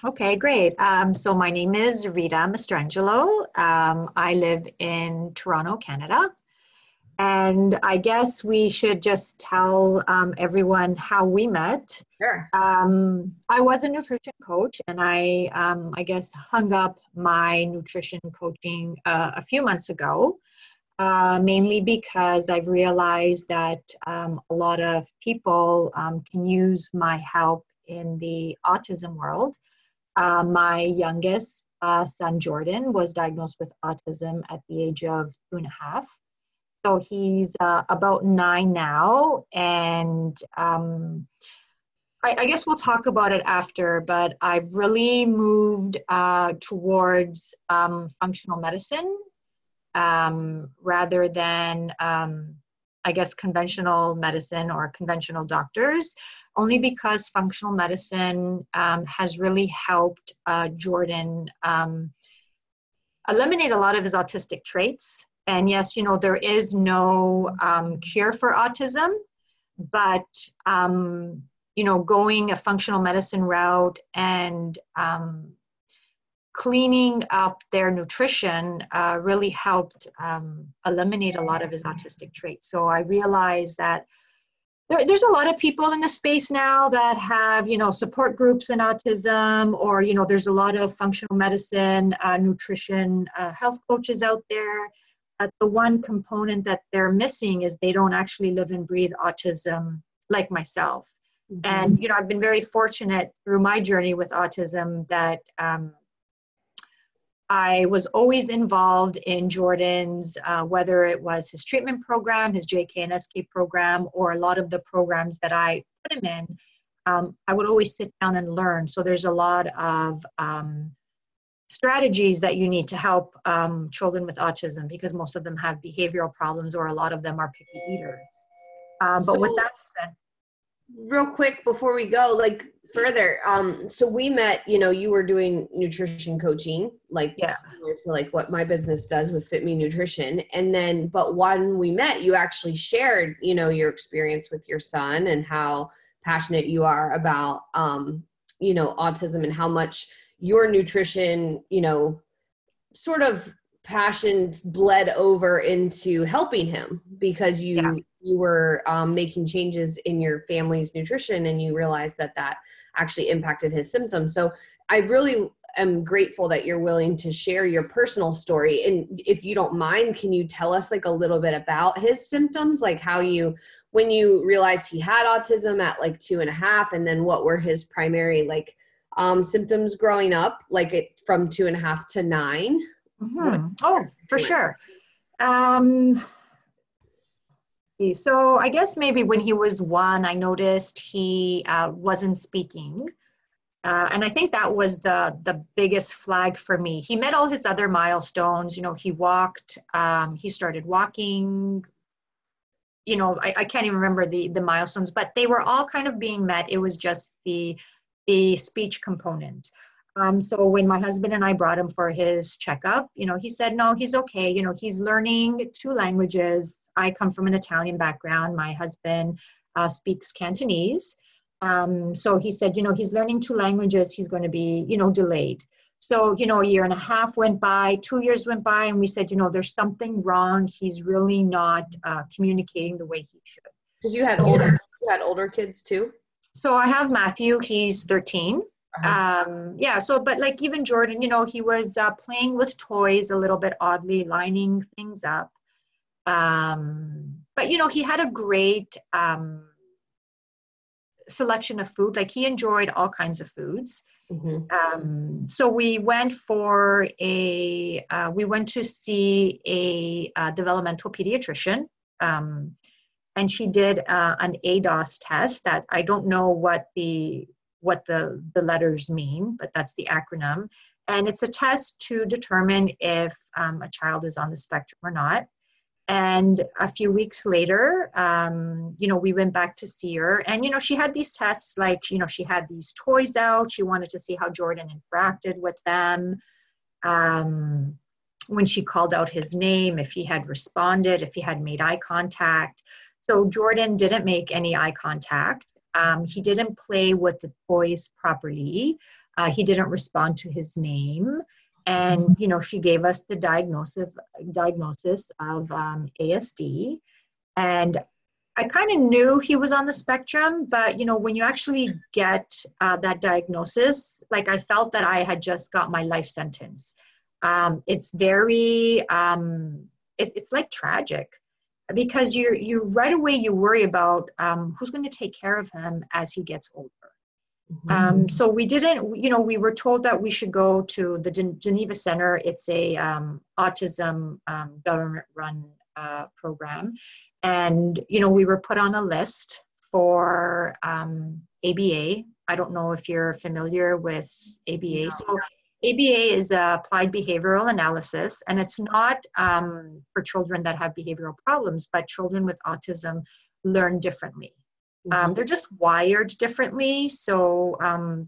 Okay, great. So my name is Rita Mastrangelo. I live in Toronto, Canada. And I guess we should just tell everyone how we met. Sure. I was a nutrition coach, and I guess hung up my nutrition coaching a few months ago, mainly because I've realized that a lot of people can use my help in the autism world. My youngest son, Jordan, was diagnosed with autism at the age of 2.5. So he's about 9 now, and I guess we'll talk about it after, but I've really moved towards functional medicine rather than, I guess, conventional medicine or conventional doctors, only because functional medicine has really helped Jordan eliminate a lot of his autistic traits. And yes, there is no cure for autism, but, going a functional medicine route and cleaning up their nutrition really helped eliminate a lot of his autistic traits. So I realized that there's a lot of people in the space now that have, support groups in autism, or, there's a lot of functional medicine, nutrition, health coaches out there. The one component that they're missing is they don't actually live and breathe autism like myself. Mm-hmm. And, I've been very fortunate through my journey with autism that I was always involved in Jordan's, whether it was his treatment program, his JK and SK program, or a lot of the programs that I put him in. I would always sit down and learn. So there's a lot of strategies that you need to help children with autism, because most of them have behavioral problems, or a lot of them are picky eaters. But with that said, real quick before we go further, so we met, you were doing nutrition coaching, similar to what my business does with Fit Me Nutrition. And then, but when we met, you actually shared, your experience with your son and how passionate you are about, autism, and how much your nutrition, sort of passion bled over into helping him, because you were making changes in your family's nutrition, and you realized that actually impacted his symptoms. So I really am grateful that you're willing to share your personal story. And if you don't mind, can you tell us a little bit about his symptoms, when you realized he had autism at 2.5, and then what were his primary symptoms growing up, from 2.5 to 9? Mm-hmm. Oh, for sure. So I guess maybe when he was 1, I noticed he wasn't speaking. And I think that was the biggest flag for me. He met all his other milestones. He walked, he started walking. I can't even remember the milestones, but they were all kind of being met. It was just the speech component. So when my husband and I brought him for his checkup, he said, no, he's okay. He's learning 2 languages. I come from an Italian background. My husband speaks Cantonese. So he said, he's learning 2 languages. He's going to be, delayed. So, a 1.5 years went by, 2 years went by, and we said, there's something wrong. He's really not communicating the way he should. Because you had older kids too? So I have Matthew, he's 13. So, but even Jordan, he was playing with toys a little bit oddly, lining things up. But, he had a great selection of food. He enjoyed all kinds of foods. Mm-hmm. So we went to see a developmental pediatrician. And she did an ADOS test that I don't know what the letters mean, but that's the acronym. And it's a test to determine if a child is on the spectrum or not. And a few weeks later, we went back to see her, and, she had these tests, she had these toys out. She wanted to see how Jordan interacted with them. When she called out his name, if he had responded, if he had made eye contact. So Jordan didn't make any eye contact. He didn't play with the toys properly. He didn't respond to his name. And, she gave us the diagnosis of ASD. And I kind of knew he was on the spectrum, but, when you actually get that diagnosis, like I felt that I had just got my life sentence. It's very, it's like tragic, because you right away you worry about who's going to take care of him as he gets older. So we didn't, we were told that we should go to the Geneva Center. It's a autism government-run program. And, we were put on a list for ABA. I don't know if you're familiar with ABA. No. So ABA is applied behavioral analysis, and it's not for children that have behavioral problems, but children with autism learn differently. They're just wired differently, so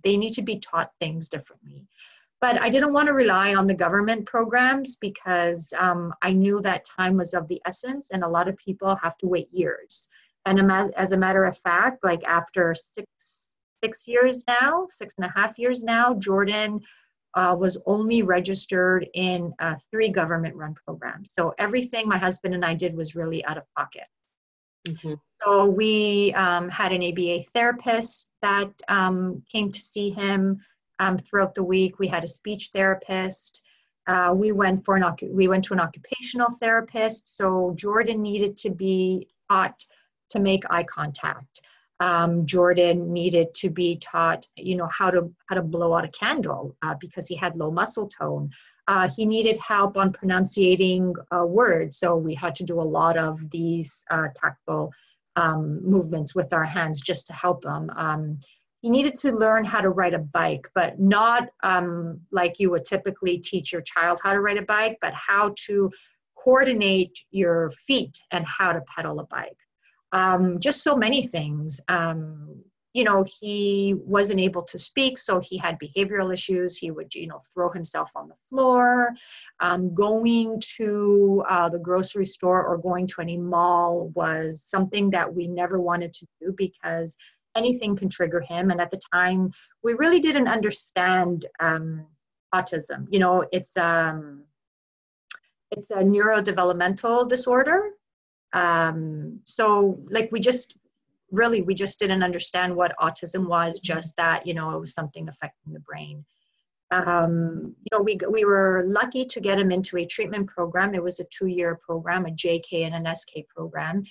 they need to be taught things differently. But I didn't want to rely on the government programs, because I knew that time was of the essence, and a lot of people have to wait years. And as a matter of fact, like after 6.5 years now, Jordan was only registered in 3 government-run programs. So everything my husband and I did was really out of pocket. So we had an ABA therapist that came to see him throughout the week. We had a speech therapist. We went to an occupational therapist. So Jordan needed to be taught to make eye contact. Jordan needed to be taught, how to blow out a candle because he had low muscle tone. He needed help on pronunciating words, so we had to do a lot of these tactile movements with our hands just to help him. He needed to learn how to ride a bike, but not like you would typically teach your child how to ride a bike, but how to coordinate your feet and how to pedal a bike. Just so many things. He wasn't able to speak, so he had behavioral issues. He would, throw himself on the floor. Going to the grocery store or going to any mall was something that we never wanted to do, because anything can trigger him. And at the time, we really didn't understand autism. It's a neurodevelopmental disorder. So like we just didn't understand what autism was, just that, it was something affecting the brain. We were lucky to get him into a treatment program. It was a 2-year program, a JK and an SK program.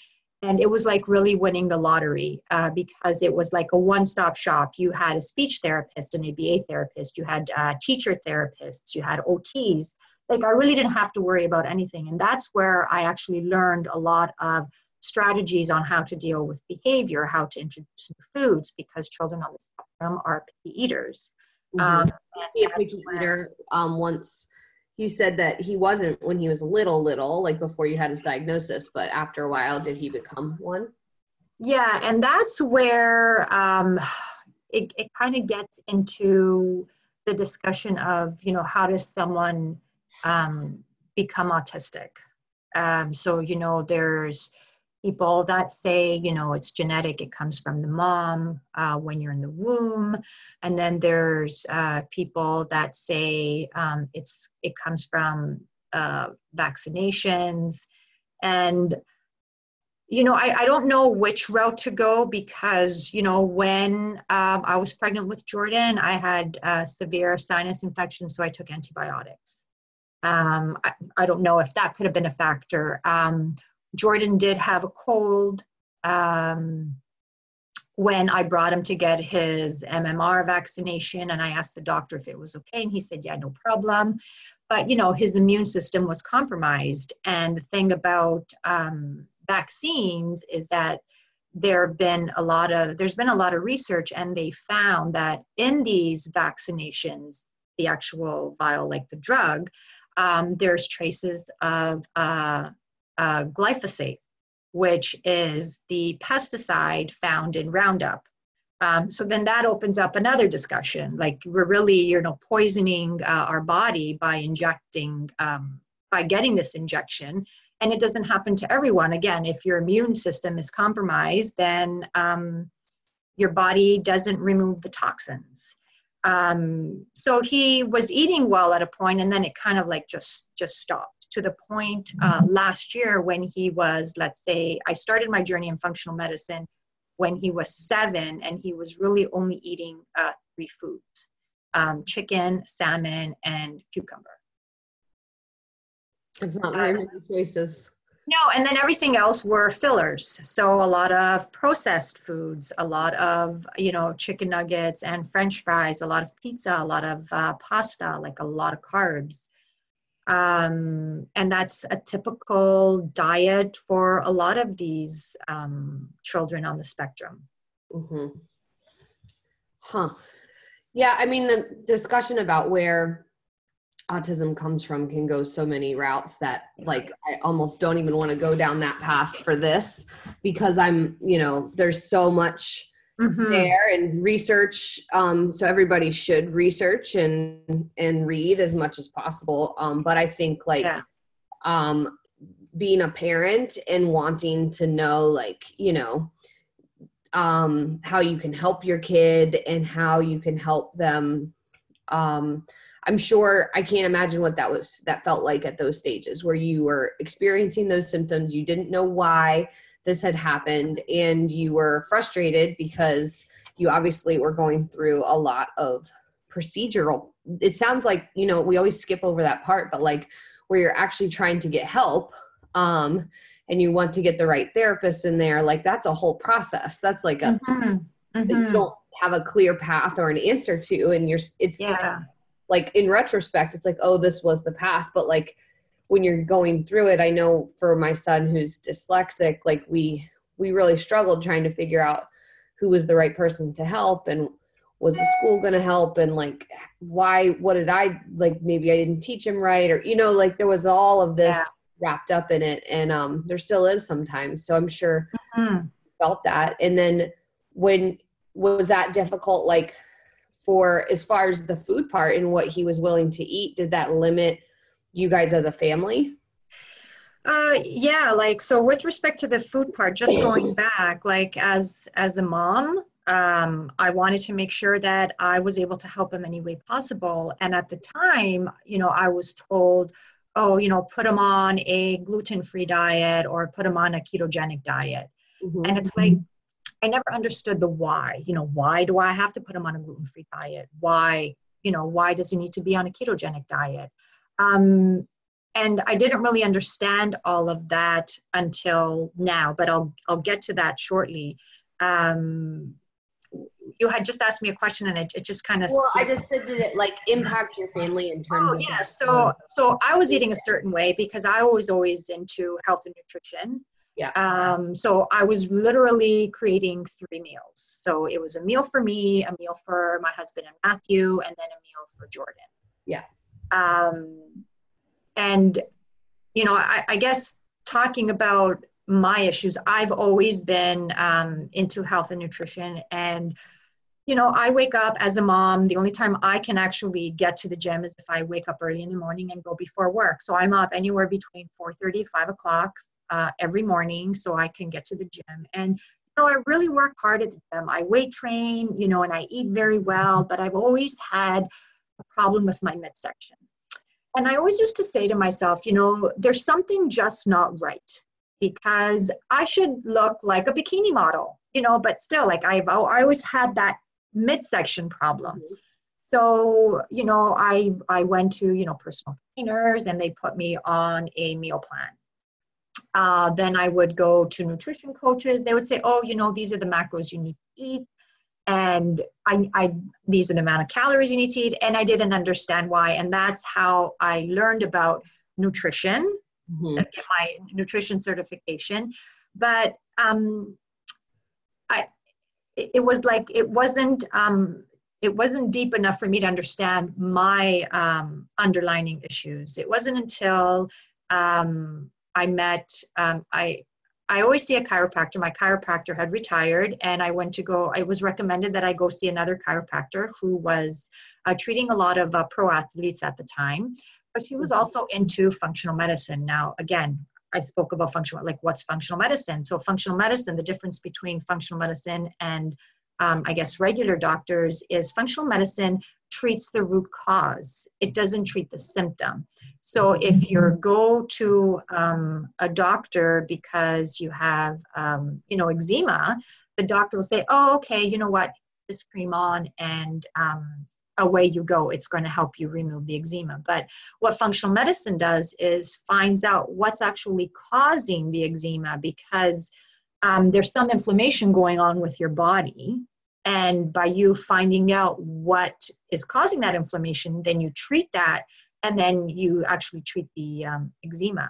And it was like really winning the lottery because it was like a one-stop shop. You had a speech therapist, an ABA therapist, you had teacher therapists, you had OTs. Like I really didn't have to worry about anything. And that's where I actually learned a lot of strategies on how to deal with behavior, how to introduce new foods, because children on the spectrum are picky eaters. A picky eater. Once you said that he wasn't when he was little, like before you had his diagnosis, but after a while, did he become one? Yeah, and that's where it kind of gets into the discussion of, how does someone become autistic? So, there's people that say, it's genetic, it comes from the mom when you're in the womb. And then there's people that say it comes from vaccinations. And, I don't know which route to go, because, when I was pregnant with Jordan, I had severe sinus infection, so I took antibiotics. I don't know if that could have been a factor. Jordan did have a cold when I brought him to get his MMR vaccination, and I asked the doctor if it was okay, and he said, yeah, no problem. But, his immune system was compromised. And the thing about vaccines is that there's been a lot of research, and they found that in these vaccinations, the actual vial, like the drug, there's traces of glyphosate, which is the pesticide found in Roundup. So then that opens up another discussion. Like we're really, poisoning our body by injecting, by getting this injection. And it doesn't happen to everyone. Again, if your immune system is compromised, then your body doesn't remove the toxins. So he was eating well at a point, and then it kind of like just stopped, to the point last year when he was, let's say, I started my journey in functional medicine when he was 7, and he was really only eating 3 foods: chicken, salmon, and cucumber. It's not very many choices. No, and then everything else were fillers. So a lot of processed foods, a lot of, chicken nuggets and French fries, a lot of pizza, a lot of pasta, like a lot of carbs. And that's a typical diet for a lot of these children on the spectrum. Mm-hmm. Huh. Yeah, I mean, the discussion about where autism comes from can go so many routes that like I almost don't even want to go down that path for this, because I'm, there's so much there and research. So everybody should research and read as much as possible. But I think being a parent and wanting to know, how you can help your kid and how you can help them. I'm sure, I can't imagine what that felt like at those stages where you were experiencing those symptoms. You didn't know why this had happened, and you were frustrated because you obviously were going through a lot of procedural. It sounds like, we always skip over that part, but like where you're actually trying to get help, and you want to get the right therapist in there, like that's a whole process. That's like that you don't have a clear path or an answer to, and like in retrospect, it's like, oh, this was the path. But like when you're going through it, I know for my son who's dyslexic, like we really struggled trying to figure out who was the right person to help, and was the school going to help, and like what did I, like maybe I didn't teach him right, or like there was all of this wrapped up in it, and there still is sometimes. So I'm sure felt that. And then when was that difficult, like for as far as the food part and what he was willing to eat, did that limit you guys as a family? So with respect to the food part, just going back, like as a mom, I wanted to make sure that I was able to help him any way possible. And at the time, I was told, put him on a gluten-free diet or put him on a ketogenic diet. And it's like, I never understood the why. Why do I have to put him on a gluten-free diet? Why does he need to be on a ketogenic diet? And I didn't really understand all of that until now, but I'll get to that shortly. You had just asked me a question, and it just kind of. Well, I just said, did it like impact your family in terms of? Yeah. So I was eating a certain way because I was always into health and nutrition. Yeah. So I was literally creating 3 meals. So it was a meal for me, a meal for my husband and Matthew, and then a meal for Jordan. Yeah. And, I guess talking about my issues, I've always been into health and nutrition. And, I wake up as a mom. The only time I can actually get to the gym is if I wake up early in the morning and go before work. So I'm up anywhere between 4:30 and 5 o'clock every morning so I can get to the gym. And, I really work hard at the gym. I weight train, and I eat very well, but I've always had a problem with my midsection. And I always used to say to myself, there's something just not right, because I should look like a bikini model, but still, like I always had that midsection problem. So, I went to, personal trainers, and they put me on a meal plan. Then I would go to nutrition coaches. They would say, oh, these are the macros you need to eat. And these are the amount of calories you need to eat. And I didn't understand why. And that's how I learned about nutrition, get my nutrition certification. But it was like, it wasn't deep enough for me to understand my underlying issues. It wasn't until I met, I always see a chiropractor. My chiropractor had retired, and I was recommended that I go see another chiropractor who was treating a lot of pro athletes at the time, but she was also into functional medicine. Now, again, I spoke about what's functional medicine? So functional medicine, the difference between functional medicine and I guess, regular doctors is functional medicine treats the root cause. It doesn't treat the symptom. So if you go to a doctor because you have, eczema, the doctor will say, oh, okay, you know what, this cream on and away you go. It's going to help you remove the eczema. But what functional medicine does is finds out what's actually causing the eczema, because there's some inflammation going on with your body. And by you finding out what is causing that inflammation, then you treat that, and then you actually treat the eczema.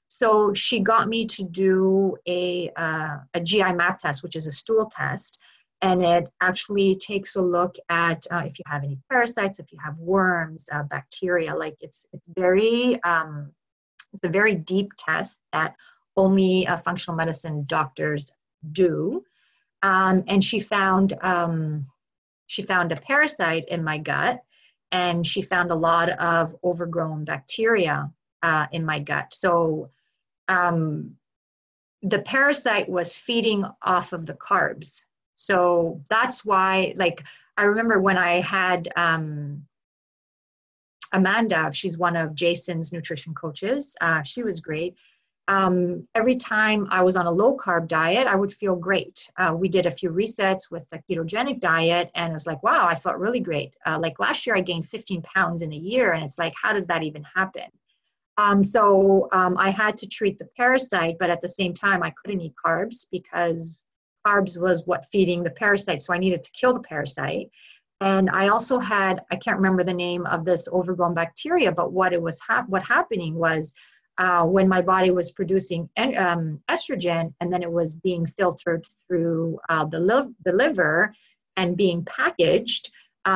So she got me to do a GI map test, which is a stool test. And it actually takes a look at if you have any parasites, if you have worms, bacteria. Like it's a very deep test that only functional medicine doctors do. And she found a parasite in my gut, and she found a lot of overgrown bacteria in my gut. So the parasite was feeding off of the carbs. So that's why, like, I remember when I had Amanda, she's one of Jason's nutrition coaches. She was great. Every time I was on a low carb diet, I would feel great. We did a few resets with the ketogenic diet, and it was like, wow, I felt really great. Like last year I gained 15 pounds in a year, and it's like, how does that even happen? So I had to treat the parasite, but at the same time, I couldn't eat carbs because carbs was what feeding the parasite. So I needed to kill the parasite. And I also had, I can't remember the name of this overgrown bacteria, but what it was what happening was when my body was producing estrogen, and then it was being filtered through the liver and being packaged,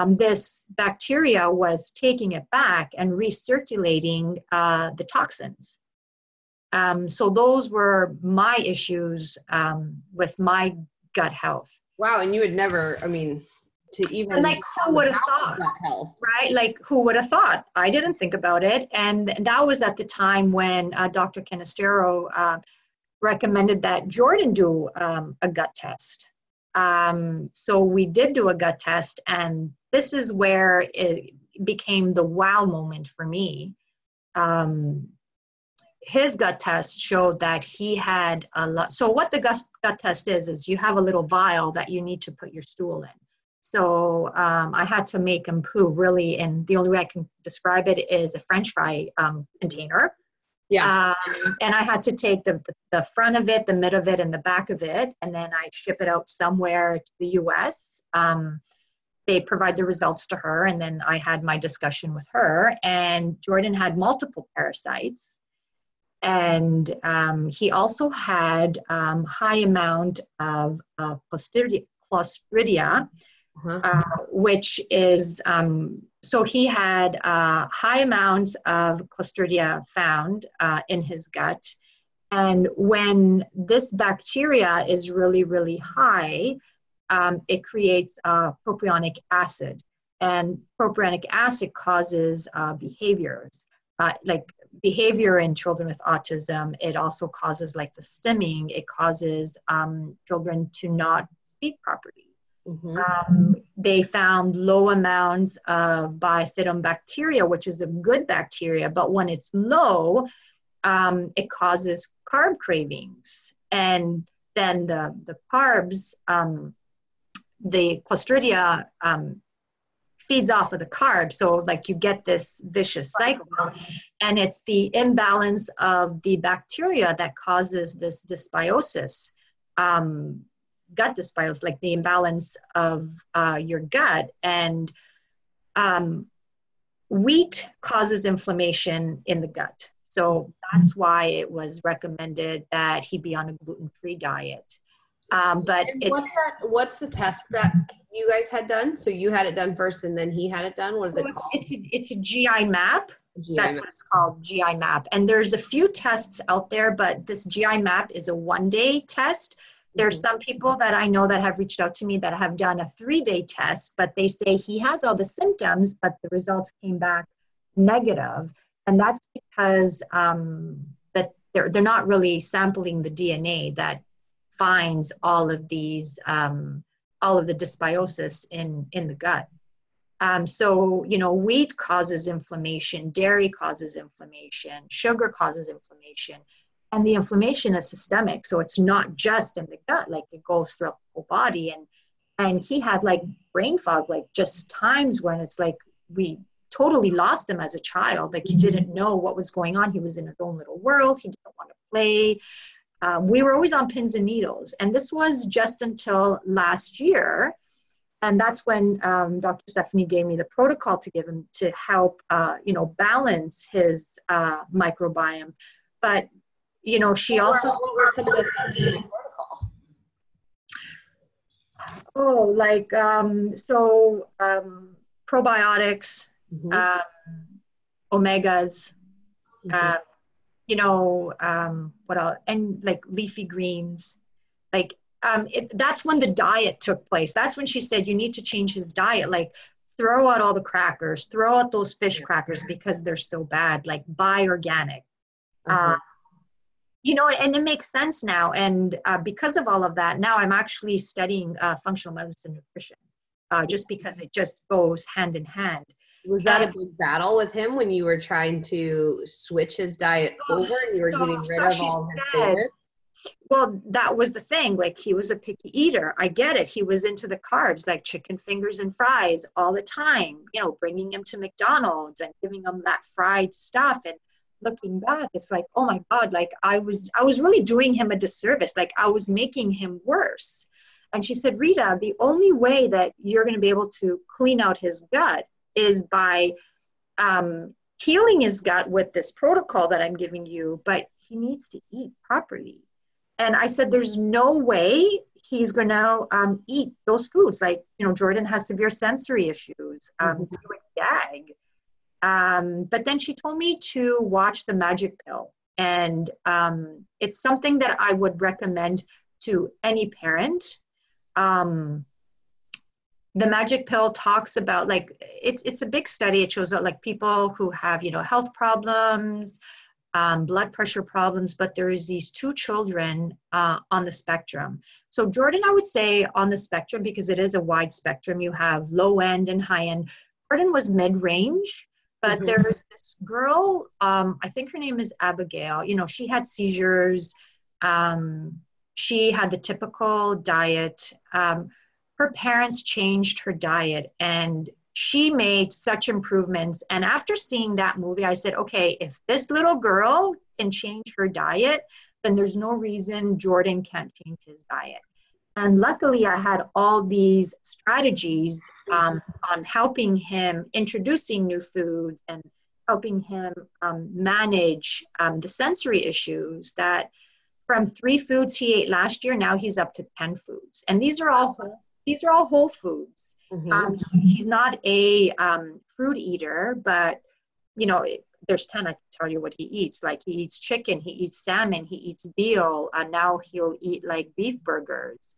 this bacteria was taking it back and recirculating the toxins. So those were my issues with my gut health. Wow, and you would never, I mean, to even like who would have thought, right? Like who would have thought? I didn't think about it. And that was at the time when Dr. Canistero recommended that Jordan do a gut test. So we did do a gut test, and this is where it became the wow moment for me. His gut test showed that he had a lot. So what the gut test is you have a little vial that you need to put your stool in. So I had to make him poo really, and the only way I can describe it is a French fry container. Yeah. And I had to take the front of it, the mid of it, and the back of it, and then I ship it out somewhere to the US. They provide the results to her, and then I had my discussion with her, and Jordan had multiple parasites. And he also had high amount of Clostridia, which is, so he had high amounts of Clostridia found in his gut. And when this bacteria is really, really high, it creates propionic acid. And propionic acid causes behaviors, like behavior in children with autism. It also causes like the stimming. It causes children to not speak properly. Mm-hmm. They found low amounts of bifidobacteria, which is a good bacteria, but when it's low, it causes carb cravings. And then the carbs, the Clostridia feeds off of the carbs. So like you get this vicious cycle, and it's the imbalance of the bacteria that causes this dysbiosis, gut dysbiosis, like the imbalance of your gut. And wheat causes inflammation in the gut. So that's why it was recommended that he be on a gluten-free diet. But what's the test that you guys had done? So you had it done first, and then he had it done. What is it called? It's a GI map. That's what it's called, GI map. And there's a few tests out there, but this GI map is a 1-day test. There's some people that I know that have reached out to me that have done a 3-day test, but they say he has all the symptoms, but the results came back negative. And that's because that they're not really sampling the DNA that finds all of these all of the dysbiosis in the gut. So, you know, wheat causes inflammation, dairy causes inflammation, sugar causes inflammation, and the inflammation is systemic. So it's not just in the gut, like it goes throughout the whole body. And he had like brain fog, like just times when it's like we totally lost him as a child. Like he didn't know what was going on. He was in his own little world. He didn't want to play. We were always on pins and needles. And this was just until last year. And that's when Dr. Stephanie gave me the protocol to give him to help, you know, balance his microbiome. But, you know, she also... What were some of the things in the protocol? Oh, like, probiotics, omegas, you know, what else? And like leafy greens, like, that's when the diet took place. That's when she said, you need to change his diet. Like throw out all the crackers, throw out those fish crackers because they're so bad, like buy organic. You know, and it makes sense now. And because of all of that, now I'm actually studying functional medicine nutrition, just because it just goes hand in hand. Was that a big battle with him when you were trying to switch his diet over and you were getting rid of all his favorites? Well, that was the thing. Like he was a picky eater. I get it. He was into the carbs, like chicken fingers and fries all the time, you know, bringing him to McDonald's and giving him that fried stuff. And looking back, it's like, oh my God, like I was really doing him a disservice. Like I was making him worse. And she said, Rita, the only way that you're going to be able to clean out his gut is by healing his gut with this protocol that I'm giving you, but he needs to eat properly. And I said, there's no way he's going to eat those foods. Like, you know, Jordan has severe sensory issues. He would gag. But then she told me to watch the magic pill. And it's something that I would recommend to any parent. The magic pill talks about, like, it's a big study. It shows that like people who have, you know, health problems, blood pressure problems, but there's these two children on the spectrum. So Jordan, I would say on the spectrum, because it is a wide spectrum, you have low end and high end. Jordan was mid-range, but there's this girl, I think her name is Abigail, you know, she had seizures. She had the typical diet. Her parents changed her diet and she made such improvements. And after seeing that movie, I said, okay, if this little girl can change her diet, then there's no reason Jordan can't change his diet. And luckily I had all these strategies on helping him, introducing new foods and helping him manage the sensory issues that from 3 foods he ate last year, now he's up to 10 foods. And these are all whole foods. He's not a fruit eater, but you know, there's 10, I can tell you what he eats. Like he eats chicken, he eats salmon, he eats veal, now he'll eat like beef burgers.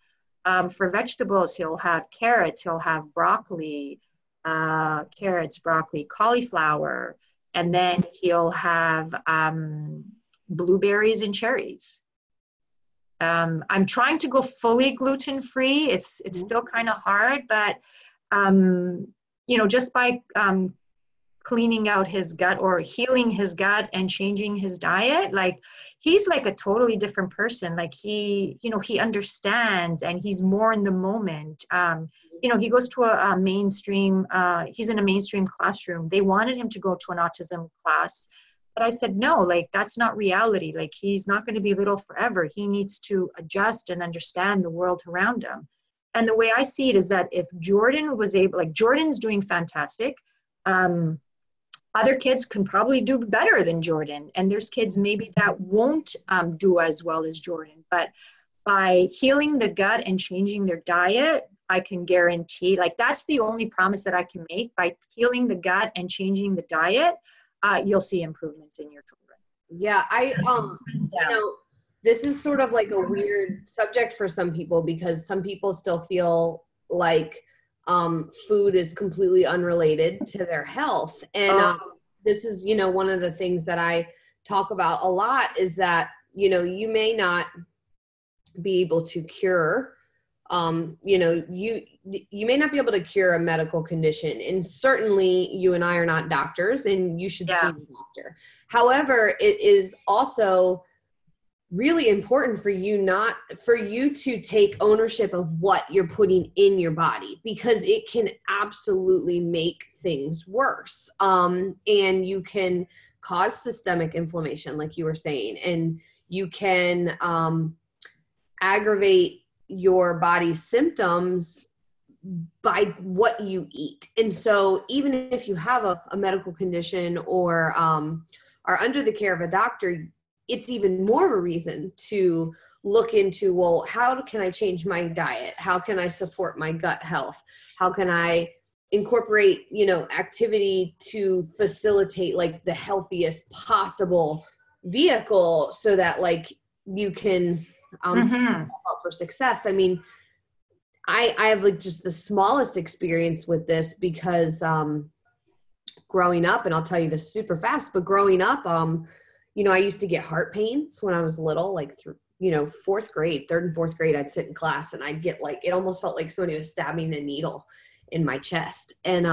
For vegetables, he'll have carrots, he'll have broccoli, cauliflower, and then he'll have blueberries and cherries. I'm trying to go fully gluten-free. It's still kind of hard, but you know, just by cleaning out his gut or healing his gut and changing his diet, like he's like a totally different person. Like he, you know, he understands and he's more in the moment. You know, he goes to a mainstream, he's in a mainstream classroom. They wanted him to go to an autism class, but I said, no, like that's not reality. Like he's not going to be little forever. He needs to adjust and understand the world around him. And the way I see it is that if Jordan was able, like Jordan's doing fantastic, other kids can probably do better than Jordan. And there's kids maybe that won't do as well as Jordan. But by healing the gut and changing their diet, I can guarantee, like that's the only promise that I can make. By healing the gut and changing the diet, you'll see improvements in your children. Yeah, you know, this is sort of like a weird subject for some people because some people still feel like food is completely unrelated to their health. And this is, you know, one of the things that I talk about a lot is that, you know, you may not be able to cure You know, you may not be able to cure a medical condition, and certainly you and I are not doctors, and you should see a doctor. However, it is also really important for you to take ownership of what you're putting in your body, because it can absolutely make things worse. And you can cause systemic inflammation, like you were saying, and you can aggravate your body's symptoms by what you eat. And so even if you have a medical condition or are under the care of a doctor, it's even more of a reason to look into, well, how can I change my diet? How can I support my gut health? How can I incorporate, you know, activity to facilitate like the healthiest possible vehicle so that like you can set yourself up for success. I mean, I have like just the smallest experience with this because growing up, and I'll tell you this super fast, but growing up, you know, I used to get heart pains when I was little, like through, you know, third and fourth grade, I'd sit in class and I'd get like, it almost felt like somebody was stabbing a needle in my chest. And,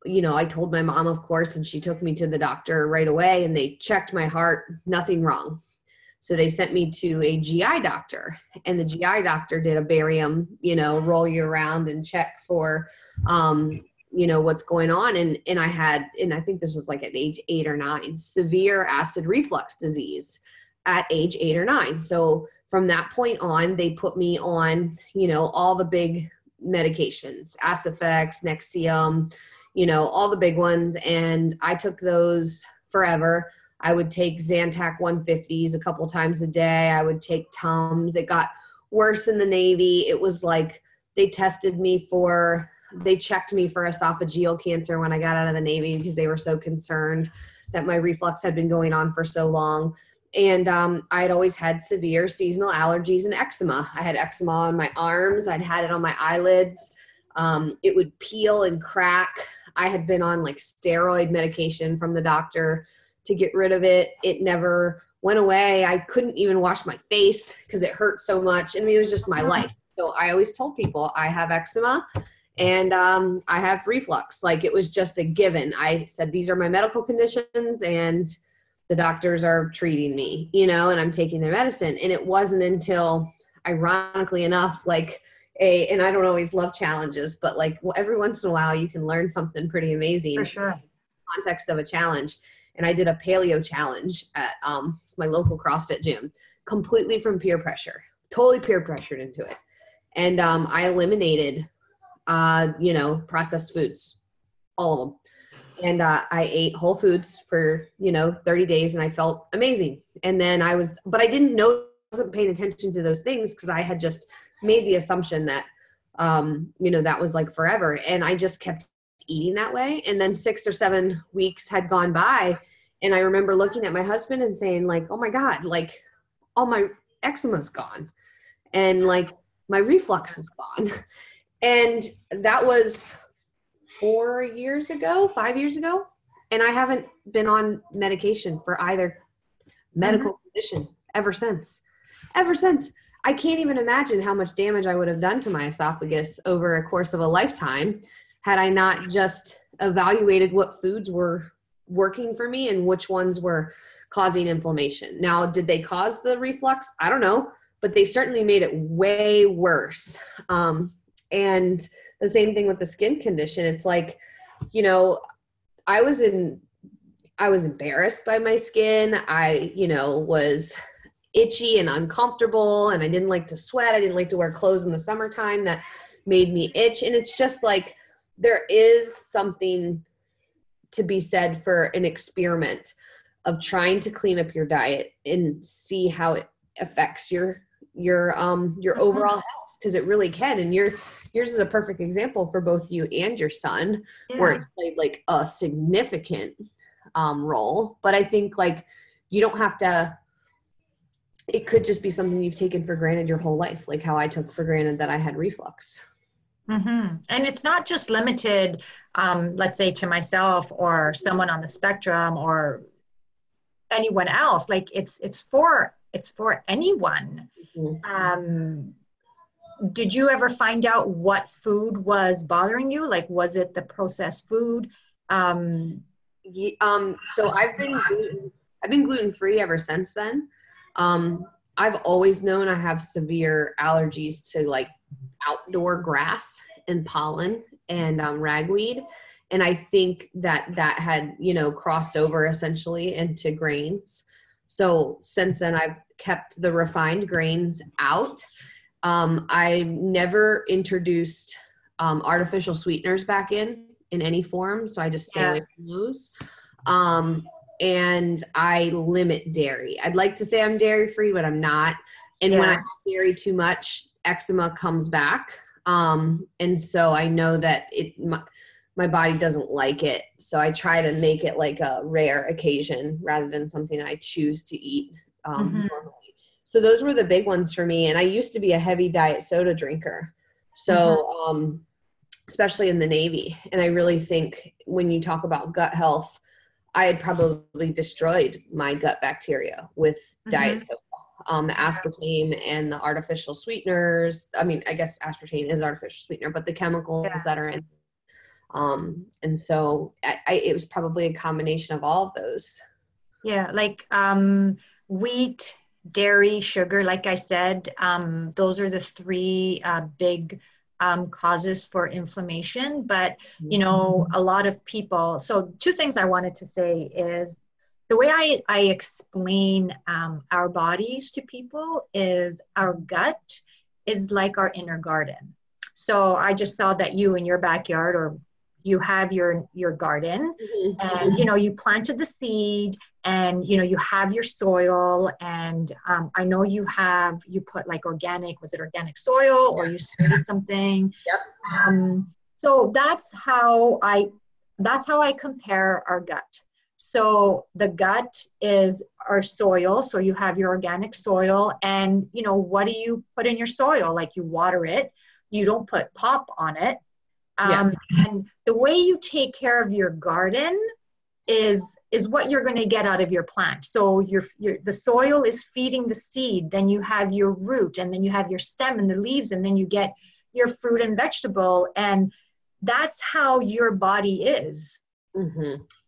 you know, I told my mom, of course, and she took me to the doctor right away and they checked my heart, nothing wrong. So they sent me to a GI doctor, and the GI doctor did a barium, you know, roll you around and check for, you know, what's going on. And I had, and I think this was like at age 8 or 9, severe acid reflux disease at age 8 or 9. So from that point on, they put me on, you know, all the big medications, Acifex, Nexium, you know, all the big ones. And I took those forever. I would take Zantac 150s a couple times a day. I would take Tums. It got worse in the Navy. It was like they checked me for esophageal cancer when I got out of the Navy because they were so concerned that my reflux had been going on for so long. And I had always had severe seasonal allergies and eczema. I had eczema on my arms. I'd had it on my eyelids. It would peel and crack. I had been on like steroid medication from the doctor to get rid of it. It never went away. I couldn't even wash my face because it hurt so much. I mean, it was just my life. So I always told people I have eczema and I have reflux. Like it was just a given. I said, these are my medical conditions and the doctors are treating me, you know, and I'm taking their medicine. And it wasn't until, ironically enough, like and I don't always love challenges, but like every once in a while you can learn something pretty amazing. For sure. In the context of a challenge. And I did a paleo challenge at my local CrossFit gym, completely from peer pressure, totally peer pressured into it. And I eliminated, you know, processed foods, all of them. And I ate whole foods for, you know, 30 days and I felt amazing. And then but I didn't know, I wasn't paying attention to those things because I had just made the assumption that, you know, that was like forever. And I just kept eating that way. And then 6 or 7 weeks had gone by. And I remember looking at my husband and saying like, oh my God, like all my eczema's gone. And like my reflux is gone. And that was 5 years ago. And I haven't been on medication for either medical condition ever since. I can't even imagine how much damage I would have done to my esophagus over a course of a lifetime had I not just evaluated what foods were working for me and which ones were causing inflammation. Now, did they cause the reflux? I don't know, but they certainly made it way worse. And the same thing with the skin condition. It's like, you know, I was embarrassed by my skin. I, you know, was itchy and uncomfortable and I didn't like to sweat. I didn't like to wear clothes in the summertime that made me itch. And it's just like, there is something to be said for an experiment of trying to clean up your diet and see how it affects your overall health, because it really can. And yours is a perfect example for both you and your son, where it's played like a significant role. But I think like you don't have to, it could just be something you've taken for granted your whole life, like how I took for granted that I had reflux. And it's not just limited, let's say, to myself or someone on the spectrum or anyone else. Like it's for anyone. did you ever find out what food was bothering you? Like, was it the processed food? So I've been gluten free ever since then. I've always known I have severe allergies to like outdoor grass and pollen and ragweed. And I think that had, crossed over essentially into grains. So since then I've kept the refined grains out. I never introduced artificial sweeteners back in any form. So I just stay away from those. And I limit dairy. I'd like to say I'm dairy free, but I'm not. And when I have dairy too much, eczema comes back. And so I know that my body doesn't like it. So I try to make it like a rare occasion rather than something I choose to eat normally. So those were the big ones for me. And I used to be a heavy diet soda drinker. So, especially in the Navy. And I really think when you talk about gut health, I had probably destroyed my gut bacteria with diet soda. The aspartame and the artificial sweeteners. I mean, I guess aspartame is artificial sweetener, but the chemicals that are in. And so it was probably a combination of all of those. Yeah, like wheat, dairy, sugar, like I said, those are the three big causes for inflammation. But, a lot of people, so two things I wanted to say is the way I explain our bodies to people is our gut is like our inner garden. So I just saw that you in your backyard, or you have your garden, and you planted the seed, and you have your soil, and I know you put like was it organic soil, or you sprayed something? So that's how I compare our gut. So the gut is our soil. So you have your organic soil, and what do you put in your soil? Like, you water it, you don't put pop on it. And the way you take care of your garden is what you're going to get out of your plant. So the soil is feeding the seed, then you have your root, and then you have your stem and the leaves, and then you get your fruit and vegetable. And that's how your body is.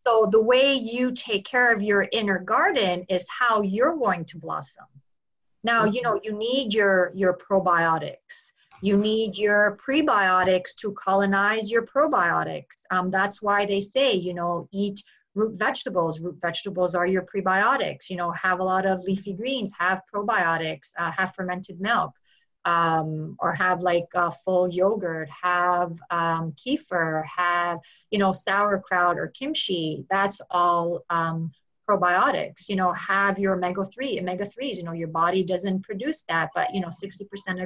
So the way you take care of your inner garden is how you're going to blossom. Now, you need your probiotics. You need your prebiotics to colonize your probiotics. That's why they say, eat root vegetables. Root vegetables are your prebiotics. Have a lot of leafy greens, have probiotics, have fermented milk, or have like full yogurt, have kefir, have, sauerkraut or kimchi. That's all probiotics. Have your omega-3s. Your body doesn't produce that, but 60%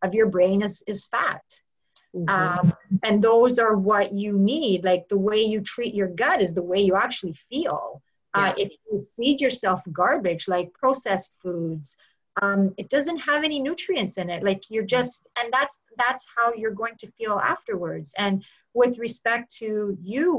of your brain is fat. And those are what you need. Like, the way you treat your gut is the way you actually feel. If you feed yourself garbage, like processed foods, it doesn't have any nutrients in it. Like, and that's how you're going to feel afterwards. And with respect to you,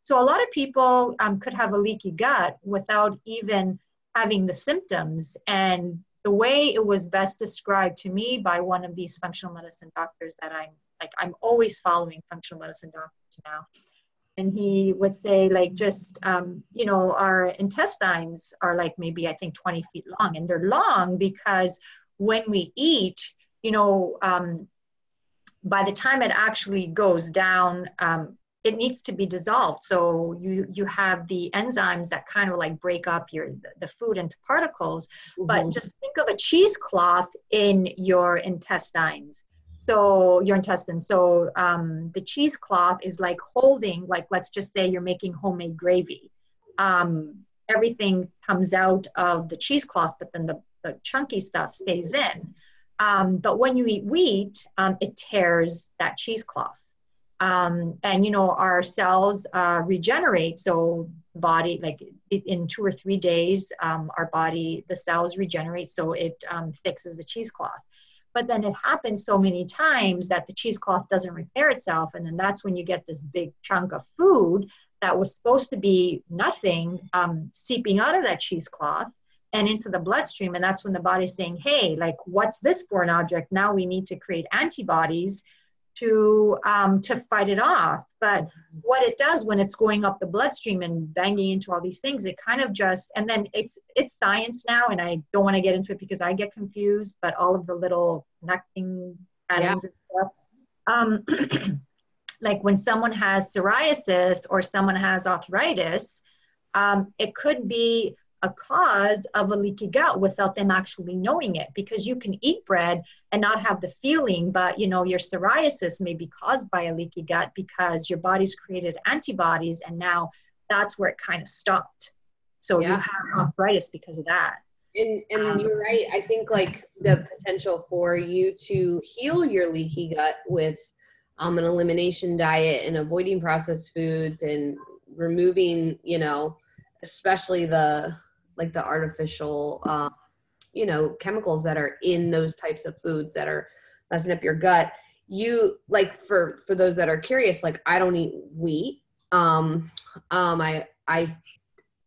so a lot of people could have a leaky gut without even having the symptoms. And the way it was best described to me by one of these functional medicine doctors that I'm always following functional medicine doctors now. And he would say, like, just, our intestines are like maybe, I think, 20 feet long. And they're long because when we eat, by the time it actually goes down, it needs to be dissolved. So you have the enzymes that kind of like break up the food into particles. But just think of a cheesecloth in your intestines. So your intestines. So the cheesecloth is like holding, like, let's just say you're making homemade gravy. Everything comes out of the cheesecloth, but then the chunky stuff stays in. But when you eat wheat, it tears that cheesecloth. And, our cells regenerate. So body, like in 2 or 3 days, the cells regenerate. So it fixes the cheesecloth. But then it happens so many times that the cheesecloth doesn't repair itself. And then that's when you get this big chunk of food that was supposed to be nothing seeping out of that cheesecloth. and into the bloodstream. And that's when the body's saying, hey, like, what's this foreign object? Now we need to create antibodies to fight it off. But what it does when it's going up the bloodstream and banging into all these things, it kind of just, and then it's science now, and I don't want to get into it because I get confused, but all of the little connecting atoms and stuff. Like when someone has psoriasis or someone has arthritis, it could be a cause of a leaky gut without them actually knowing it, because you can eat bread and not have the feeling, but your psoriasis may be caused by a leaky gut because your body's created antibodies, and now that's where it kind of stopped. So you have arthritis because of that. And you're right. I think like the potential for you to heal your leaky gut with an elimination diet and avoiding processed foods and removing, especially the artificial, chemicals that are in those types of foods that are messing up your gut. You like, for those that are curious, like I don't eat wheat.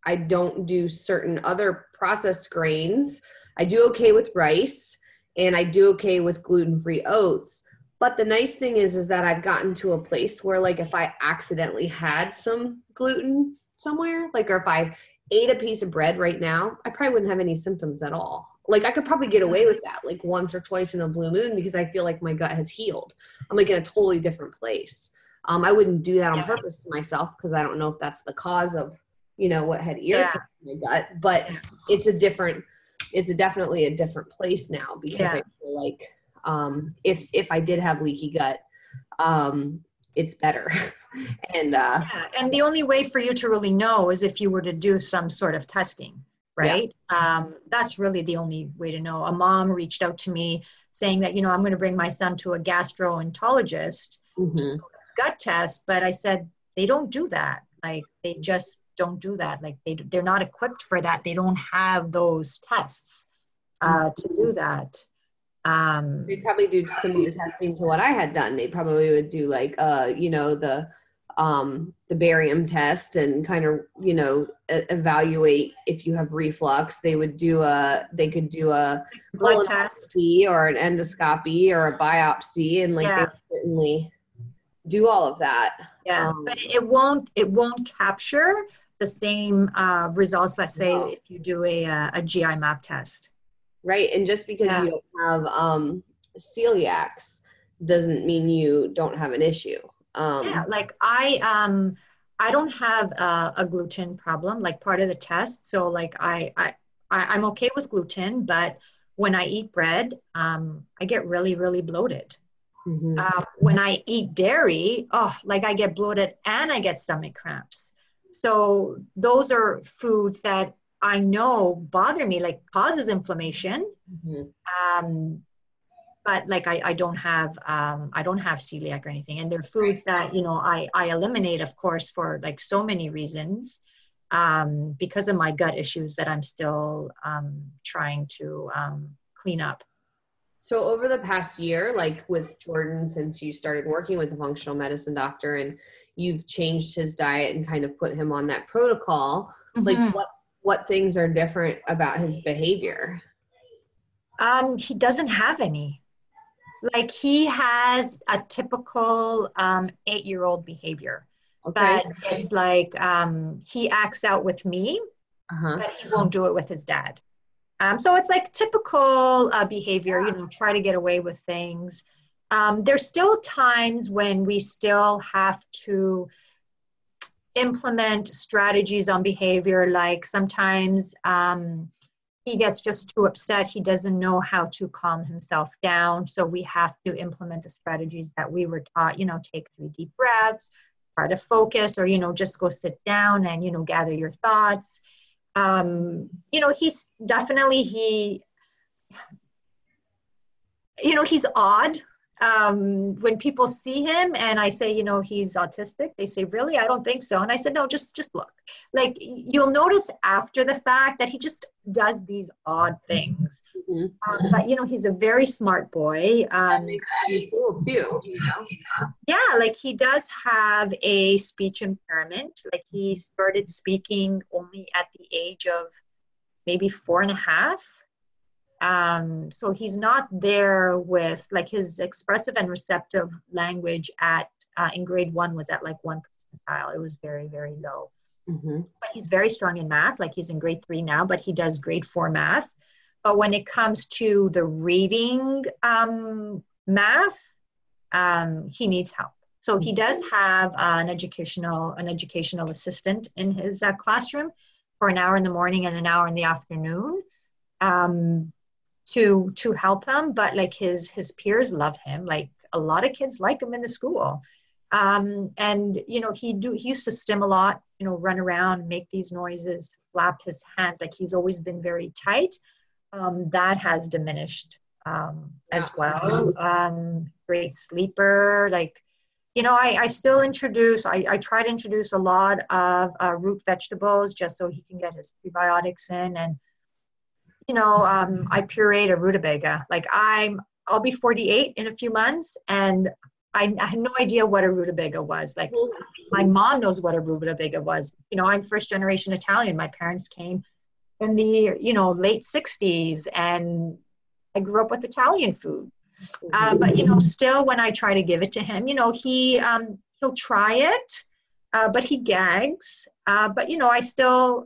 I don't do certain other processed grains. I do okay with rice, and I do okay with gluten-free oats. But the nice thing is that I've gotten to a place where, like, if I accidentally had some gluten somewhere, like, or if I ate a piece of bread right now, I probably wouldn't have any symptoms at all. Like, I could probably get away with that, like, once or twice in a blue moon, because I feel like my gut has healed. I'm, like, in a totally different place. I wouldn't do that on purpose to myself, because I don't know if that's the cause of, what had irritated my gut. But it's definitely a different place now, because I feel like if I did have leaky gut, it's better. And and the only way for you to really know is if you were to do some sort of testing, right? That's really the only way to know. A mom reached out to me saying that, I'm going to bring my son to a gastroenterologist to do a gut test, but I said they don't do that. Like, they just don't do that. Like, they're not equipped for that. They don't have those tests to do that. They'd probably do similar testing to what I had done. They probably would do like, the barium test and kind of, evaluate if you have reflux. They could do a blood test or an endoscopy or a biopsy, and like they would certainly do all of that. But it won't capture the same results. Let's say if you do a GI map test. Right. And just because you don't have celiacs doesn't mean you don't have an issue. Like I don't have a gluten problem, like part of the test. So like I'm okay with gluten, but when I eat bread, I get really, really bloated. When I eat dairy, like I get bloated and I get stomach cramps. So those are foods that I know bother me, like causes inflammation. But like I don't have celiac or anything. And they're foods that, I eliminate, of course, for like so many reasons, because of my gut issues that I'm still trying to clean up. So over the past year, like with Jordan, since you started working with the functional medicine doctor and you've changed his diet and kind of put him on that protocol, like what things are different about his behavior? He doesn't have any. Like, he has a typical 8-year-old behavior. But it's like he acts out with me, but he won't do it with his dad. So it's like typical behavior, try to get away with things. There's still times when we still have to implement strategies on behavior. Like sometimes he gets just too upset. He doesn't know how to calm himself down. So we have to implement the strategies that we were taught, take 3 deep breaths, try to focus, or, just go sit down and, gather your thoughts. He's definitely, he's odd. When people see him and I say, he's autistic, they say, really? I don't think so. And I said, no, just look. Like, you'll notice after the fact that he just does these odd things. But, he's a very smart boy. He's cool too, Yeah, like he does have a speech impairment. Like, he started speaking only at the age of maybe 4.5. So he's not there with like his expressive and receptive language at in grade 1 was at like 1 percentile. It was very, very low. But he's very strong in math. Like he's in grade 3 now, but he does grade 4 math. But when it comes to the reading math, he needs help. So he does have an educational assistant in his classroom for an hour in the morning and an hour in the afternoon to help him. But like his peers love him. Like a lot of kids like him in the school. And you know, he used to stim a lot, you know, run around, make these noises, flap his hands. Like he's always been very tight. That has diminished as well. Great sleeper. Like, you know, I still introduce, I try to introduce a lot of root vegetables just so he can get his prebiotics in. And, you know, I pureed a rutabaga. Like I'll be 48 in a few months, and I had no idea what a rutabaga was. Like my mom knows what a rutabaga was. You know, I'm first generation Italian. My parents came in the, you know, late 60s, and I grew up with Italian food. But, you know, still when I try to give it to him, you know, he'll try it, but he gags. But, you know, I still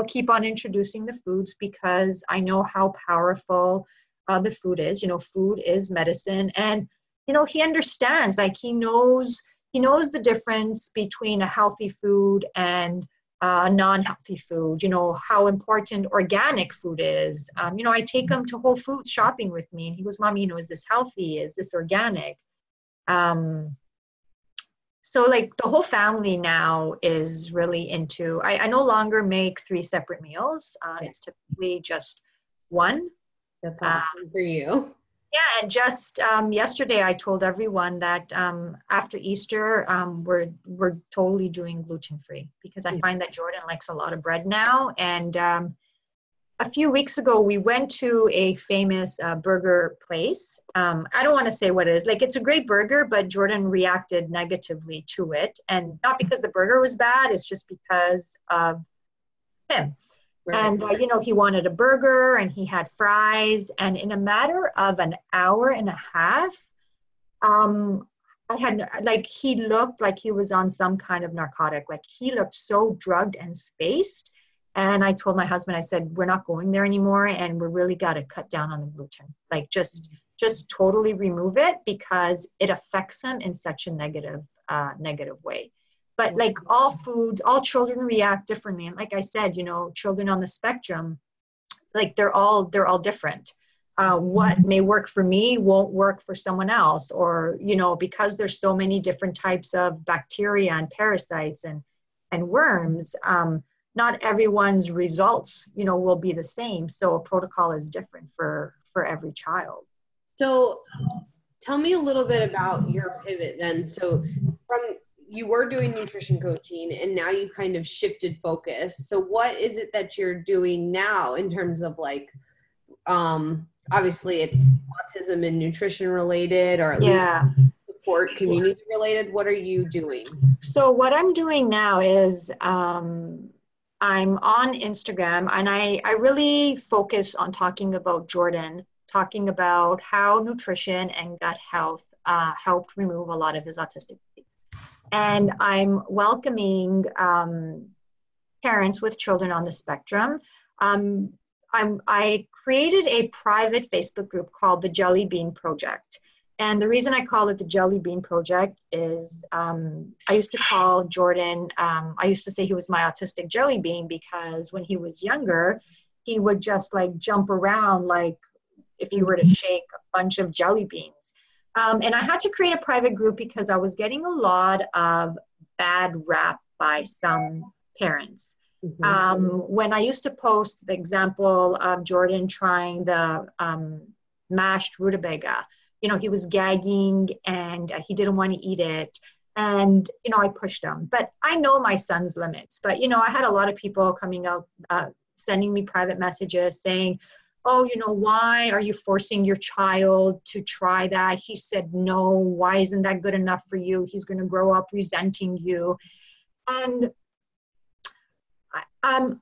keep on introducing the foods because I know how powerful the food is. You know, food is medicine. And, you know, he understands, like he knows the difference between a healthy food and non-healthy food, you know, how important organic food is. You know, I take him to Whole Foods shopping with me, and he goes, Mommy, you know, is this healthy? Is this organic? So like the whole family now is really into, I no longer make 3 separate meals. It's typically just one. That's awesome for you. Yeah, and just yesterday I told everyone that after Easter we're totally doing gluten-free because I find that Jordan likes a lot of bread now. And a few weeks ago we went to a famous burger place. I don't want to say what it is. Like it's a great burger, but Jordan reacted negatively to it, and not because the burger was bad. It's just because of him. And, you know, he wanted a burger and he had fries. And in a matter of an hour and a half, he looked like he was on some kind of narcotic. Like he looked so drugged and spaced. And I told my husband, I said, we're not going there anymore. And we really got to cut down on the gluten. Like just totally remove it because it affects him in such a negative way. But like all foods, all children react differently. And like I said, you know, children on the spectrum, like they're all different. What may work for me won't work for someone else. Or, you know, because there's so many different types of bacteria and parasites and worms, not everyone's results, you know, will be the same. So a protocol is different for every child. So tell me a little bit about your pivot then. So you were doing nutrition coaching and now you kind of shifted focus. So what is it that you're doing now in terms of like, obviously it's autism and nutrition related, or at least support community related. What are you doing? So what I'm doing now is I'm on Instagram, and I really focus on talking about Jordan, talking about how nutrition and gut health helped remove a lot of his autistic traits. And I'm welcoming parents with children on the spectrum. I created a private Facebook group called the Jelly Bean Project. And the reason I call it the Jelly Bean Project is I used to call Jordan, I used to say he was my autistic jelly bean because when he was younger, he would just like jump around like if you were to shake a bunch of jelly beans. And I had to create a private group because I was getting a lot of bad rap by some parents. When I used to post the example of Jordan trying the mashed rutabaga, you know, he was gagging and he didn't want to eat it. And, you know, I pushed him. But I know my son's limits. But, you know, I had a lot of people coming out, sending me private messages saying, oh, you know, why are you forcing your child to try that? He said, no, why isn't that good enough for you? He's going to grow up resenting you. And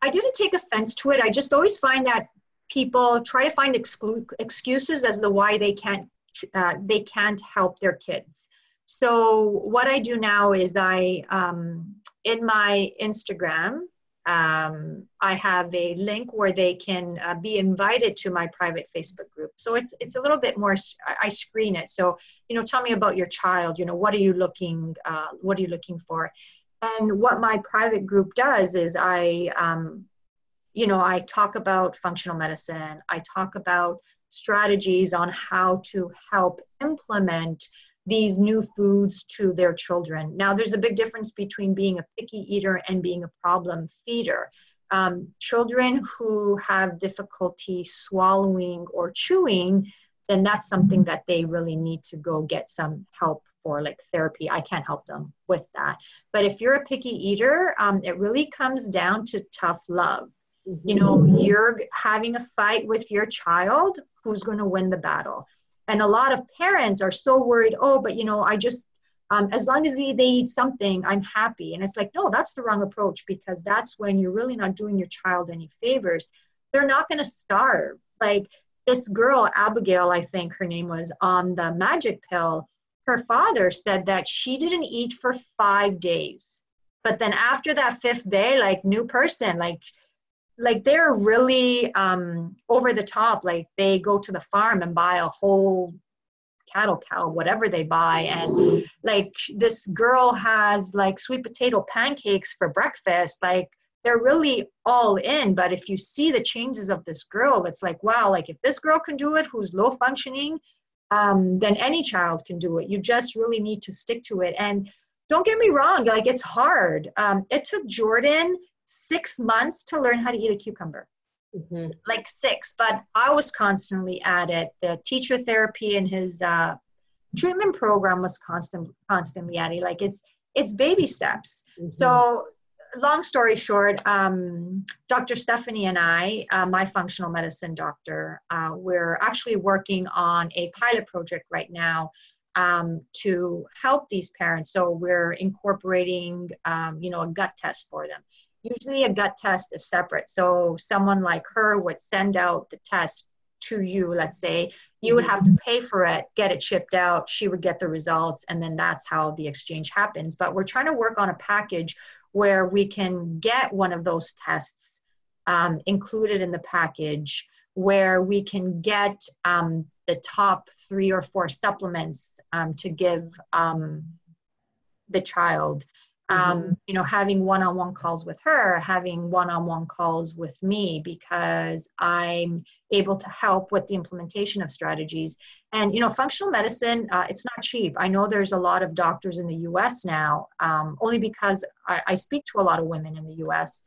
I didn't take offense to it. I just always find that people try to find excuses as to why they can't help their kids. So what I do now is in my Instagram, I have a link where they can be invited to my private Facebook group. So it's a little bit more, I screen it. So, tell me about your child, what are you looking for? And what my private group does is I talk about functional medicine. I talk about strategies on how to help implement these new foods to their children. Now, there's a big difference between being a picky eater and being a problem feeder. Children who have difficulty swallowing or chewing, then that's something that they really need to go get some help for, like therapy. I can't help them with that. But if you're a picky eater, it really comes down to tough love. You're having a fight with your child, who's going to win the battle? And a lot of parents are so worried, but I just, as long as they eat something, I'm happy. And it's like, no, that's the wrong approach, because that's when you're really not doing your child any favors. They're not going to starve. Like this girl, Abigail, I think her name was, on the magic pill, her father said that she didn't eat for 5 days. But then after that 5th day, like new person, like they're really over the top. Like they go to the farm and buy a whole cattle cow, whatever they buy. And like this girl has like sweet potato pancakes for breakfast. Like they're really all in. But if you see the changes of this girl, it's like, wow, like if this girl can do it, who's low functioning, then any child can do it. You just really need to stick to it. And don't get me wrong, like it's hard. It took Jordan 6 months to learn how to eat a cucumber. Like 6, but I was constantly at it. The teacher therapy in his treatment program was constantly at it. Like it's baby steps. So long story short, Dr. Stephanie and I, my functional medicine doctor, we're actually working on a pilot project right now to help these parents. So we're incorporating, a gut test for them. Usually a gut test is separate. So someone like her would send out the test to you, let's say. You would have to pay for it, get it shipped out. She would get the results, and then that's how the exchange happens. But we're trying to work on a package where we can get one of those tests included in the package, where we can get the top 3 or 4 supplements to give the child. Having one-on-one calls with her, having one-on-one calls with me, because I'm able to help with the implementation of strategies. And, functional medicine, it's not cheap. I know there's a lot of doctors in the US now, only because I speak to a lot of women in the US,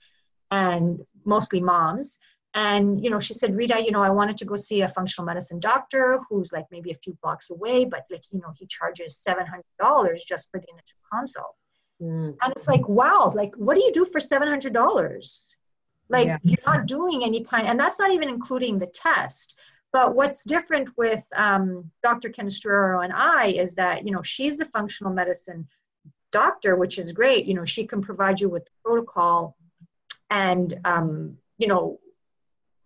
and mostly moms. And, she said, Rita, I wanted to go see a functional medicine doctor who's like maybe a few blocks away, but like, he charges $700 just for the initial consult. And it's like, wow, like, what do you do for $700? Like, you're not doing any and that's not even including the test. But what's different with Dr. Canestraro and I is that, she's the functional medicine doctor, which is great. She can provide you with the protocol and,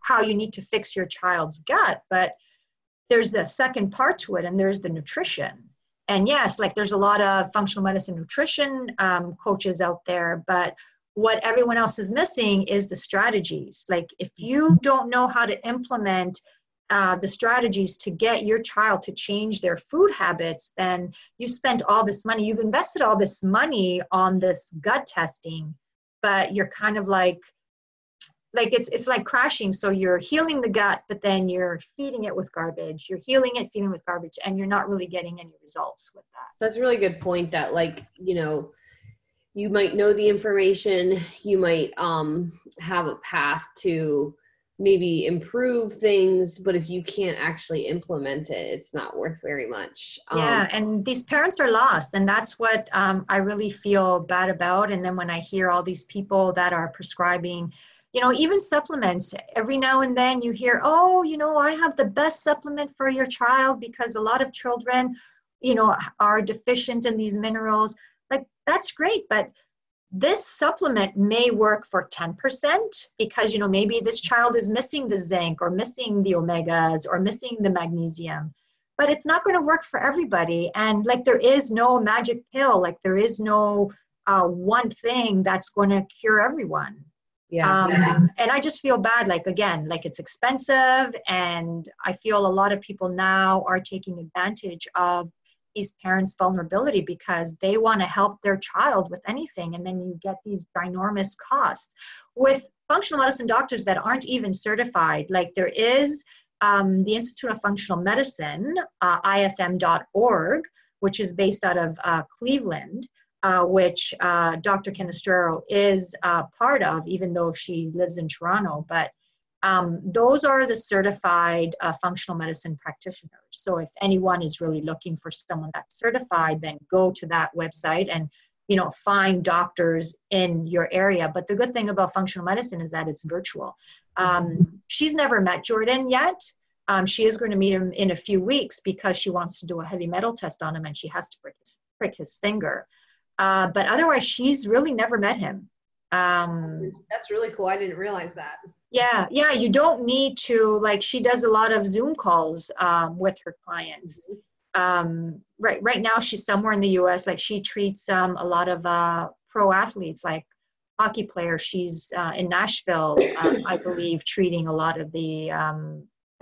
how you need to fix your child's gut. But there's a second part to it, and there's the nutrition. And yes, like there's a lot of functional medicine nutrition coaches out there, but what everyone else is missing is the strategies. Like if you don't know how to implement the strategies to get your child to change their food habits, then you spent all this money, you've invested all this money on this gut testing, but you're kind of like it's like crashing. So you're healing the gut, but then you're feeding it with garbage. You're healing it, feeding with garbage, and you're not really getting any results with that. That's a really good point that you might know the information, you might have a path to maybe improve things, but if you can't actually implement it, it's not worth very much. Yeah, and these parents are lost, and that's what I really feel bad about. And then when I hear all these people that are prescribing, even supplements, every now and then you hear, I have the best supplement for your child because a lot of children, are deficient in these minerals. Like, that's great, but this supplement may work for 10% because, maybe this child is missing the zinc or missing the omegas or missing the magnesium, but it's not going to work for everybody. And like, there is no magic pill, like there is no one thing that's going to cure everyone. And I just feel bad, like, again, like it's expensive, and I feel a lot of people now are taking advantage of these parents' vulnerability because they want to help their child with anything, and then you get these ginormous costs with functional medicine doctors that aren't even certified. Like, there is the Institute of Functional Medicine, ifm.org, which is based out of Cleveland, which Dr. Canestraro is part of, even though she lives in Toronto. But those are the certified functional medicine practitioners. So if anyone is really looking for someone that's certified, then go to that website and, find doctors in your area. But the good thing about functional medicine is that it's virtual. She's never met Jordan yet. She is going to meet him in a few weeks because she wants to do a heavy metal test on him, and she has to prick his finger. But otherwise, she's really never met him. That's really cool. I didn't realize that. Yeah, you don't need to, like, she does a lot of Zoom calls with her clients. Right now, she's somewhere in the US. Like, she treats a lot of pro athletes, like hockey players. She's in Nashville, I believe, treating a lot of the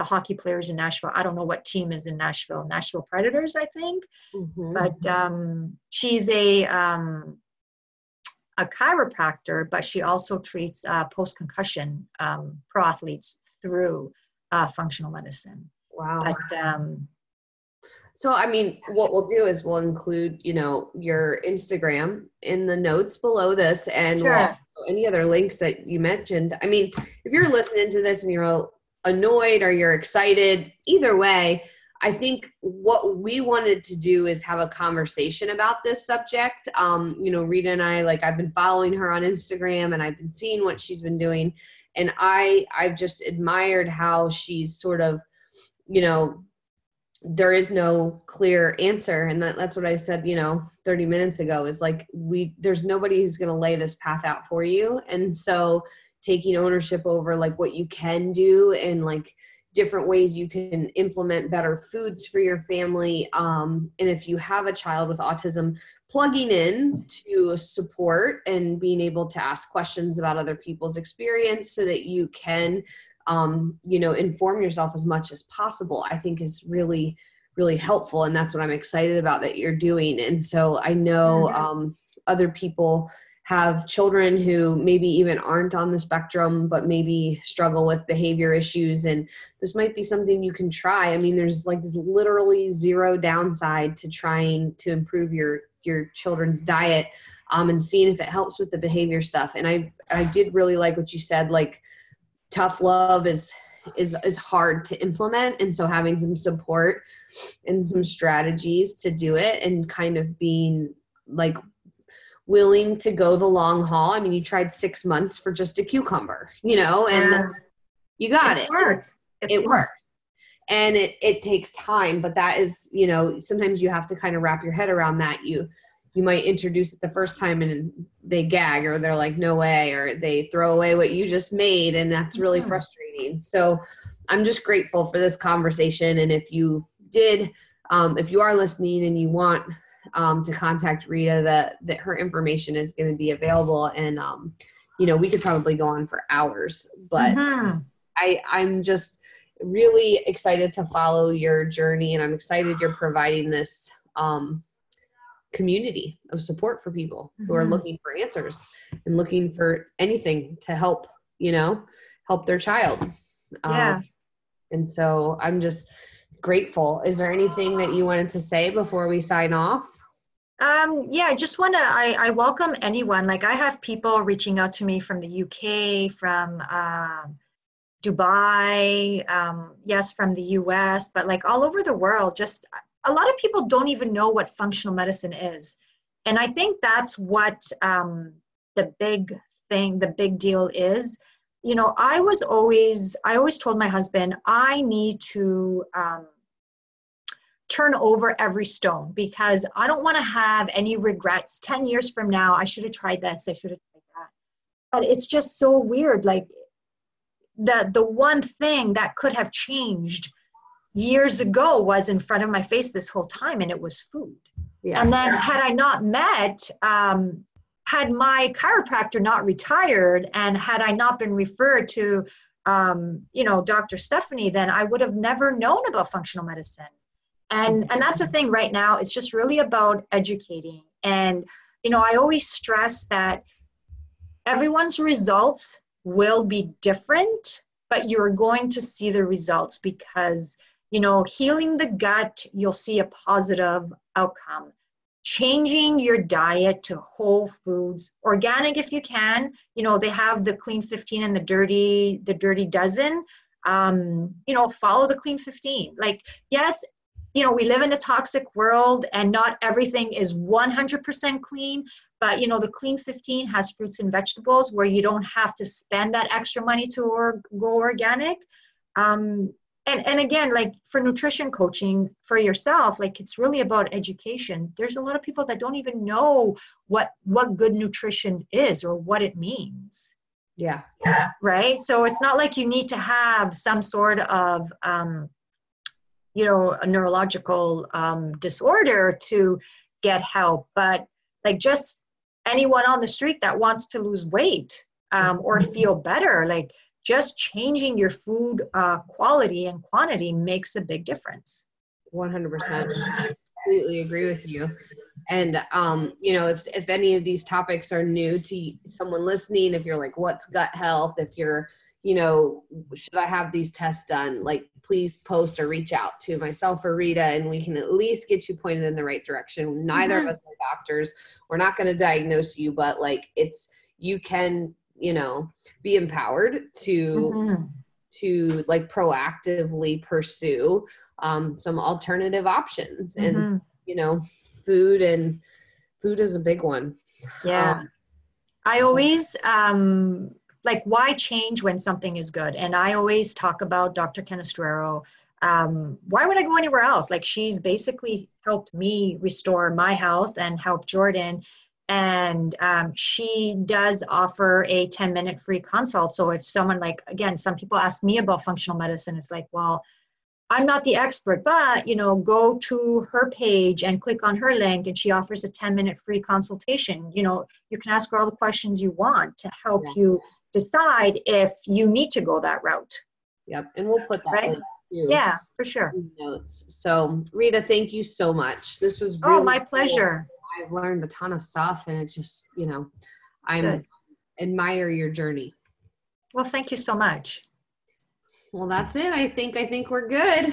hockey players in Nashville. I don't know what team is in Nashville. Nashville Predators, I think. But she's a chiropractor, but she also treats post-concussion pro athletes through functional medicine. Wow. But, so, I mean, what we'll do is we'll include, your Instagram in the notes below this, and sure. Any other links that you mentioned. I mean, if you're listening to this and you're annoyed or you're excited, either way, I think what we wanted to do is have a conversation about this subject. Rita and I, I've been following her on Instagram, and I've been seeing what she's been doing. And I've just admired how she's sort of, there is no clear answer. And that's what I said, 30 minutes ago, is there's nobody who's going to lay this path out for you. And so taking ownership over what you can do and different ways you can implement better foods for your family. And if you have a child with autism, plugging in to support and being able to ask questions about other people's experience so that you can, inform yourself as much as possible, I think is really, really helpful. And that's what I'm excited about that you're doing. And so I know other people have children who maybe even aren't on the spectrum, but maybe struggle with behavior issues. And this might be something you can try. I mean, there's literally zero downside to trying to improve your children's diet and seeing if it helps with the behavior stuff. And I did really like what you said, tough love is hard to implement. And so having some support and some strategies to do it, and kind of being willing to go the long haul. I mean, you tried 6 months for just a cucumber, and you got it. It worked. And it takes time, but that is, sometimes you have to kind of wrap your head around that. You might introduce it the first time and they gag, or they're like, no way, or they throw away what you just made. And that's really frustrating. So I'm just grateful for this conversation. And if you are listening and you want to contact Rita, that her information is going to be available. And, we could probably go on for hours, but I'm just really excited to follow your journey. And I'm excited you're providing this community of support for people who are looking for answers and looking for anything to help their child. And so I'm just grateful. Is there anything that you wanted to say before we sign off? I just want to, I welcome anyone. I have people reaching out to me from the UK, from Dubai, yes, from the US, but all over the world. Just a lot of people don't even know what functional medicine is. And I think that's what the big deal is. I always told my husband, I need to turn over every stone, because I don't want to have any regrets 10 years from now. I should have tried this. I should have tried that. But it's just so weird. Like the one thing that could have changed years ago was in front of my face this whole time, and it was food. Yeah. And then had I not met, had my chiropractor not retired, and had I not been referred to, Dr. Stephanie, then I would have never known about functional medicine. And that's the thing right now. It's just really about educating. And, I always stress that everyone's results will be different, but you're going to see the results because, healing the gut, you'll see a positive outcome. Changing your diet to whole foods, organic if you can. They have the clean 15 and the dirty dozen. Follow the clean 15. Like, yes, we live in a toxic world and not everything is 100% clean, but the clean 15 has fruits and vegetables where you don't have to spend that extra money to go organic. And again, like for nutrition coaching for yourself, like it's really about education. There's a lot of people that don't even know what good nutrition is or what it means. Yeah. Right. So it's not like you need to have some sort of, a neurological disorder to get help, but like just anyone on the street that wants to lose weight or feel better, like just changing your food quality and quantity makes a big difference. 100%. Completely agree with you. And, if any of these topics are new to someone listening, if you're like, what's gut health? If you're, should I have these tests done? Like, please post or reach out to myself or Rita, and we can at least get you pointed in the right direction. Neither of us are doctors. We're not going to diagnose you, but like you can, be empowered to like proactively pursue some alternative options. And, food is a big one. Yeah. I always, like, why change when something is good? And I always talk about Dr. Canestraro. Why would I go anywhere else? Like, she's basically helped me restore my health and help Jordan. And she does offer a 10-minute free consult. So if someone, like, again, some people ask me about functional medicine, it's like, well, I'm not the expert, but, go to her page and click on her link, and she offers a 10-minute free consultation. You can ask her all the questions you want to help you decide if you need to go that route. Yep. And we'll put that link too. Yeah, for sure. Notes. So Rita, thank you so much. This was really my pleasure. Cool. I've learned a ton of stuff, and it's just, I admire your journey. Well, thank you so much. Well, that's it. I think we're good.